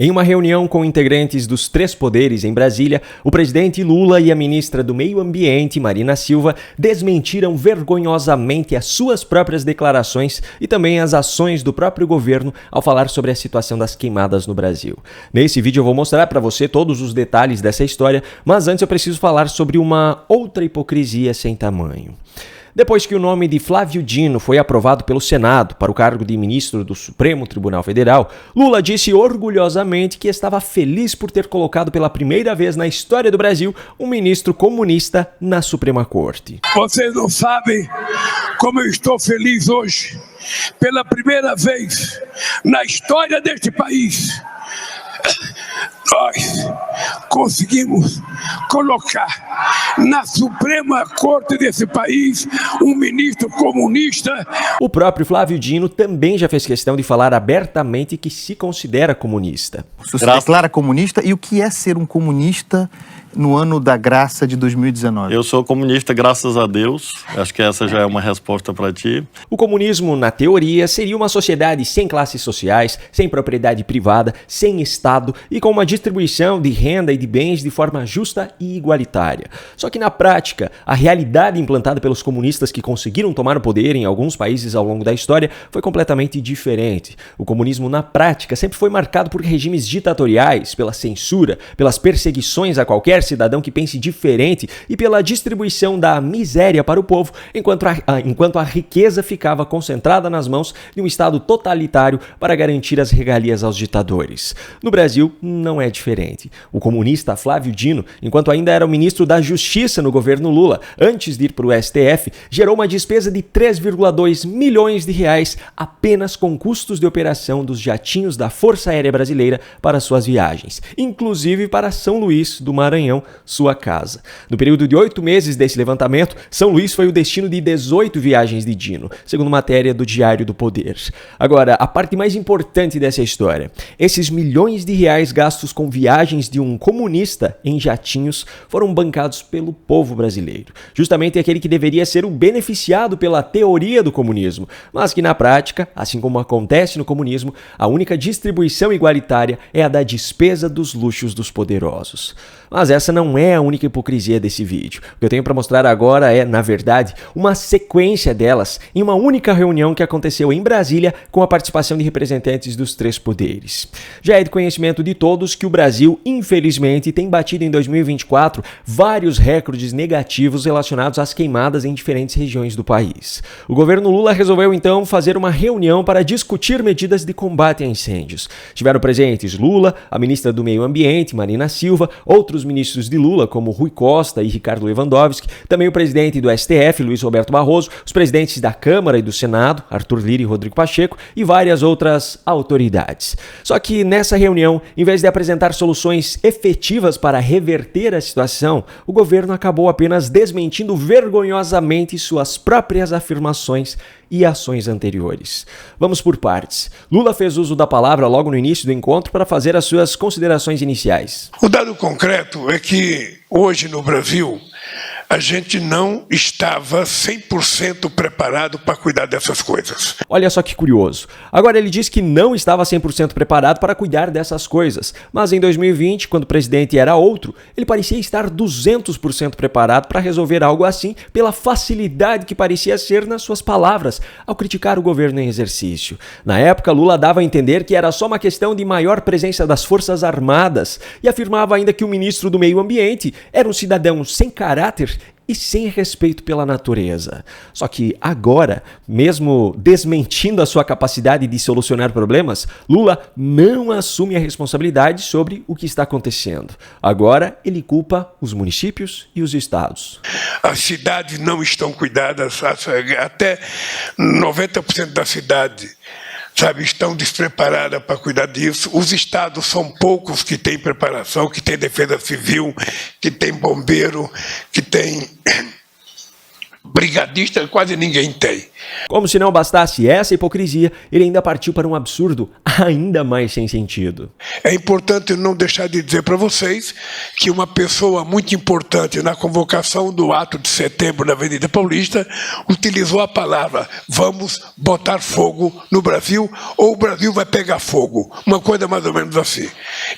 Em uma reunião com integrantes dos três poderes em Brasília, o presidente Lula e a ministra do Meio Ambiente, Marina Silva, desmentiram vergonhosamente as suas próprias declarações e também as ações do próprio governo ao falar sobre a situação das queimadas no Brasil. Nesse vídeo eu vou mostrar para você todos os detalhes dessa história, mas antes eu preciso falar sobre uma outra hipocrisia sem tamanho. Depois que o nome de Flávio Dino foi aprovado pelo Senado para o cargo de ministro do Supremo Tribunal Federal, Lula disse orgulhosamente que estava feliz por ter colocado pela primeira vez na história do Brasil um ministro comunista na Suprema Corte. Vocês não sabem como eu estou feliz hoje. Pela primeira vez na história deste país, nós conseguimos colocar na Suprema Corte desse país um ministro comunista. O próprio Flávio Dino também já fez questão de falar abertamente que se considera comunista. O senhor se declara comunista, e o que é ser um comunista no ano da graça de 2019? Eu sou comunista, graças a Deus. Acho que essa já é uma resposta para ti. O comunismo, na teoria, seria uma sociedade sem classes sociais, sem propriedade privada, sem Estado e com uma distribuição de renda e de bens de forma justa e igualitária. Só que na prática, a realidade implantada pelos comunistas que conseguiram tomar o poder em alguns países ao longo da história foi completamente diferente. O comunismo, na prática, sempre foi marcado por regimes ditatoriais, pela censura, pelas perseguições a qualquer cidadão que pense diferente e pela distribuição da miséria para o povo, enquanto a riqueza ficava concentrada nas mãos de um Estado totalitário para garantir as regalias aos ditadores. No Brasil, não é diferente. O comunista Flávio Dino, enquanto ainda era o ministro da Justiça no governo Lula, antes de ir para o STF, gerou uma despesa de 3,2 milhões de reais apenas com custos de operação dos jatinhos da Força Aérea Brasileira para suas viagens, inclusive para São Luís do Maranhão, sua casa. No período de 8 meses desse levantamento, São Luís foi o destino de 18 viagens de Dino, segundo matéria do Diário do Poder. Agora, a parte mais importante dessa história: esses milhões de reais gastos com viagens de um comunista em jatinhos foram bancados pelo povo brasileiro, justamente aquele que deveria ser o beneficiado pela teoria do comunismo, mas que na prática, assim como acontece no comunismo, a única distribuição igualitária é a da despesa dos luxos dos poderosos. Mas essa não é a única hipocrisia desse vídeo. O que eu tenho para mostrar agora é, na verdade, uma sequência delas em uma única reunião que aconteceu em Brasília com a participação de representantes dos três poderes. Já é de conhecimento de todos que o Brasil, infelizmente, tem batido em 2024 vários recordes negativos relacionados às queimadas em diferentes regiões do país. O governo Lula resolveu então fazer uma reunião para discutir medidas de combate a incêndios. Tiveram presentes Lula, a ministra do Meio Ambiente, Marina Silva, outros ministros de Lula, como Rui Costa e Ricardo Lewandowski, também o presidente do STF, Luiz Roberto Barroso, os presidentes da Câmara e do Senado, Arthur Lira e Rodrigo Pacheco, e várias outras autoridades. Só que nessa reunião, em vez de apresentar soluções efetivas para reverter a situação, o governo acabou apenas desmentindo vergonhosamente suas próprias afirmações e ações anteriores. Vamos por partes. Lula fez uso da palavra logo no início do encontro para fazer as suas considerações iniciais. O dado concreto é que hoje no Brasil a gente não estava 100% preparado para cuidar dessas coisas. Olha só que curioso. Agora ele diz que não estava 100% preparado para cuidar dessas coisas, mas em 2020, quando o presidente era outro, ele parecia estar 200% preparado para resolver algo assim pela facilidade que parecia ser nas suas palavras ao criticar o governo em exercício. Na época, Lula dava a entender que era só uma questão de maior presença das Forças Armadas e afirmava ainda que o ministro do Meio Ambiente era um cidadão sem caráter e sem respeito pela natureza. Só que agora, mesmo desmentindo a sua capacidade de solucionar problemas, Lula não assume a responsabilidade sobre o que está acontecendo. Agora ele culpa os municípios e os estados. As cidades não estão cuidadas, até 90% da cidade, estão despreparadas para cuidar disso. Os estados são poucos que têm preparação, que têm defesa civil, que têm bombeiro, que têm Brigadista quase ninguém tem. Como se não bastasse essa hipocrisia, ele ainda partiu para um absurdo ainda mais sem sentido. É importante não deixar de dizer para vocês que uma pessoa muito importante na convocação do ato de setembro na Avenida Paulista utilizou a palavra "vamos botar fogo no Brasil" ou "o Brasil vai pegar fogo", uma coisa mais ou menos assim.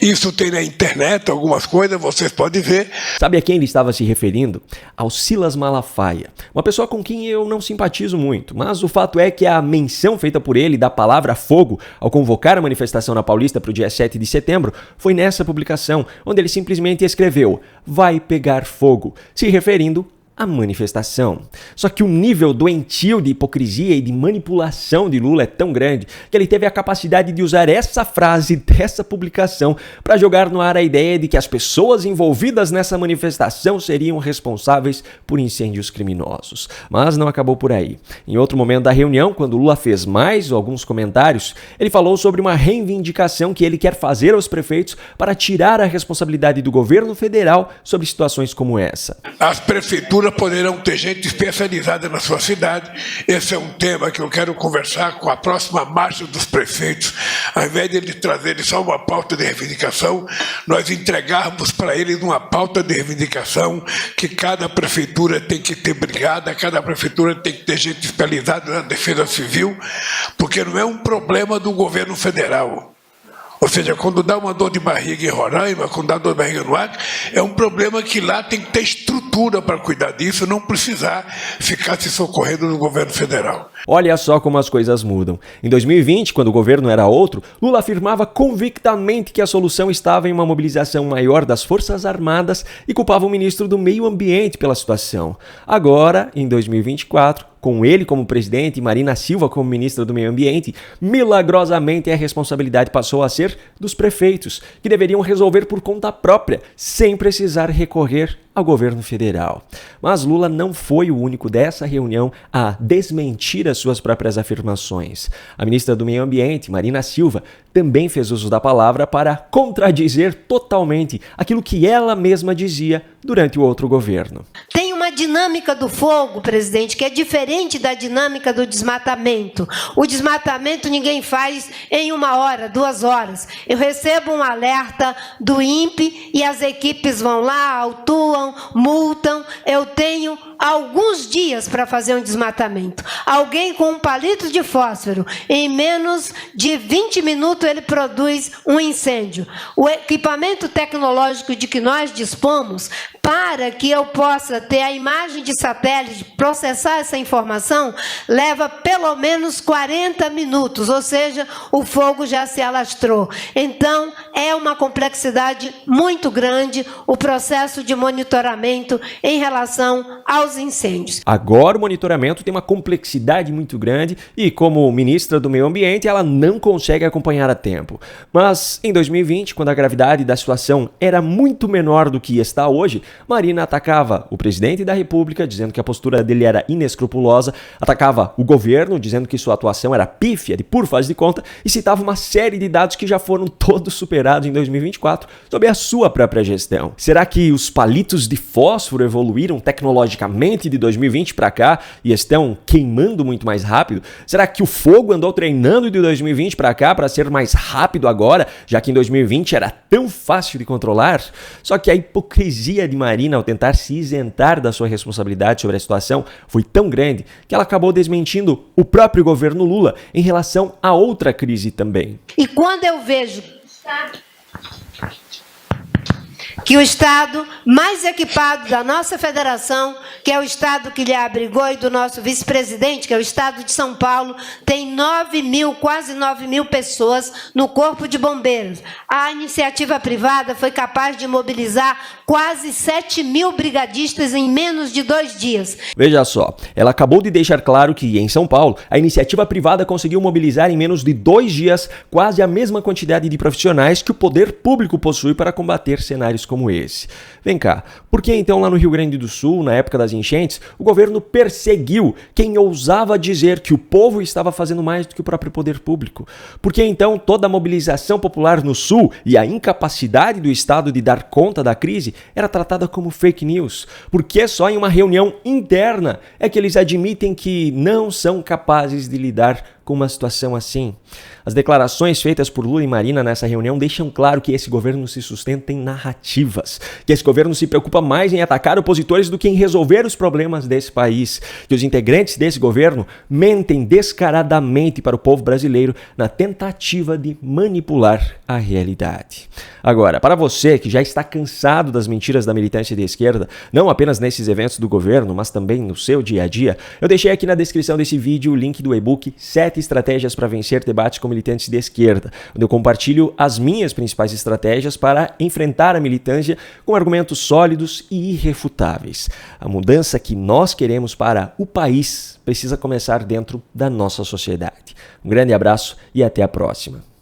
Isso tem na internet, algumas coisas, vocês podem ver. Sabe a quem ele estava se referindo? Ao Silas Malafaia, uma pessoa com quem eu não simpatizo muito, mas o fato é que a menção feita por ele da palavra fogo ao convocar a manifestação na Paulista para o dia 7 de setembro foi nessa publicação, onde ele simplesmente escreveu "vai pegar fogo", se referindo à manifestação. Só que o nível doentio de hipocrisia e de manipulação de Lula é tão grande que ele teve a capacidade de usar essa frase dessa publicação para jogar no ar a ideia de que as pessoas envolvidas nessa manifestação seriam responsáveis por incêndios criminosos. Mas não acabou por aí. Em outro momento da reunião, quando Lula fez mais alguns comentários, ele falou sobre uma reivindicação que ele quer fazer aos prefeitos para tirar a responsabilidade do governo federal sobre situações como essa. As prefeituras poderão ter gente especializada na sua cidade. Esse é um tema que eu quero conversar com a próxima marcha dos prefeitos. Ao invés de eles trazerem só uma pauta de reivindicação, nós entregarmos para eles uma pauta de reivindicação que cada prefeitura tem que ter brigada, cada prefeitura tem que ter gente especializada na defesa civil, porque não é um problema do governo federal. Ou seja, quando dá uma dor de barriga em Roraima, quando dá dor de barriga no Acre, é um problema que lá tem que ter estrutura para cuidar disso, não precisar ficar se socorrendo no governo federal. Olha só como as coisas mudam. Em 2020, quando o governo era outro, Lula afirmava convictamente que a solução estava em uma mobilização maior das Forças Armadas e culpava o ministro do Meio Ambiente pela situação. Agora, em 2024, com ele como presidente e Marina Silva como ministra do Meio Ambiente, milagrosamente a responsabilidade passou a ser dos prefeitos, que deveriam resolver por conta própria, sem precisar recorrer ao governo federal. Mas Lula não foi o único dessa reunião a desmentir as suas próprias afirmações. A ministra do Meio Ambiente, Marina Silva, também fez uso da palavra para contradizer totalmente aquilo que ela mesma dizia durante o outro governo. Tem uma dinâmica do fogo, presidente, que é diferente da dinâmica do desmatamento. O desmatamento ninguém faz em 1 hora, 2 horas. Eu recebo um alerta do INPE e as equipes vão lá, autuam, multam. Eu tenho alguns dias para fazer um desmatamento. Alguém com um palito de fósforo, em menos de 20 minutos ele produz um incêndio. O equipamento tecnológico de que nós dispomos, para que eu possa ter a imagem de satélite, processar essa informação, leva pelo menos 40 minutos, ou seja, o fogo já se alastrou. Então, é uma complexidade muito grande o processo de monitoramento em relação aos incêndios. Agora o monitoramento tem uma complexidade muito grande e, como ministra do Meio Ambiente, ela não consegue acompanhar a tempo. Mas em 2020, quando a gravidade da situação era muito menor do que está hoje, Marina atacava o presidente da República, dizendo que a postura dele era inescrupulosa, atacava o governo, dizendo que sua atuação era pífia, de puro faz de conta, e citava uma série de dados que já foram todos superados em 2024 sob a sua própria gestão. Será que os palitos de fósforo evoluíram tecnologicamente de 2020 para cá e estão queimando muito mais rápido? Será que o fogo andou treinando de 2020 para cá para ser mais rápido agora, já que em 2020 era tão fácil de controlar? Só que a hipocrisia de Marina ao tentar se isentar da sua responsabilidade sobre a situação foi tão grande que ela acabou desmentindo o próprio governo Lula em relação a outra crise também. E quando eu vejo que o Estado mais equipado da nossa federação, que é o Estado que lhe abrigou, e do nosso vice-presidente, que é o Estado de São Paulo, tem quase 9 mil pessoas no Corpo de Bombeiros. A iniciativa privada foi capaz de mobilizar quase 7 mil brigadistas em menos de 2 dias. Veja só, ela acabou de deixar claro que, em São Paulo, a iniciativa privada conseguiu mobilizar em menos de 2 dias quase a mesma quantidade de profissionais que o poder público possui para combater cenários como esse. Vem cá, Por que então lá no Rio Grande do Sul, na época das enchentes, o governo perseguiu quem ousava dizer que o povo estava fazendo mais do que o próprio poder público? Por que então toda a mobilização popular no Sul e a incapacidade do Estado de dar conta da crise era tratada como fake news? Por que só em uma reunião interna é que eles admitem que não são capazes de lidar com uma situação assim? As declarações feitas por Lula e Marina nessa reunião deixam claro que esse governo se sustenta em narrativas, que esse governo se preocupa mais em atacar opositores do que em resolver os problemas desse país, que os integrantes desse governo mentem descaradamente para o povo brasileiro na tentativa de manipular a realidade. Agora, para você que já está cansado das mentiras da militância de esquerda, não apenas nesses eventos do governo, mas também no seu dia a dia, eu deixei aqui na descrição desse vídeo o link do e-book 7 estratégias para vencer debates com militantes de esquerda, onde eu compartilho as minhas principais estratégias para enfrentar a militância com argumentos sólidos e irrefutáveis. A mudança que nós queremos para o país precisa começar dentro da nossa sociedade. Um grande abraço e até a próxima.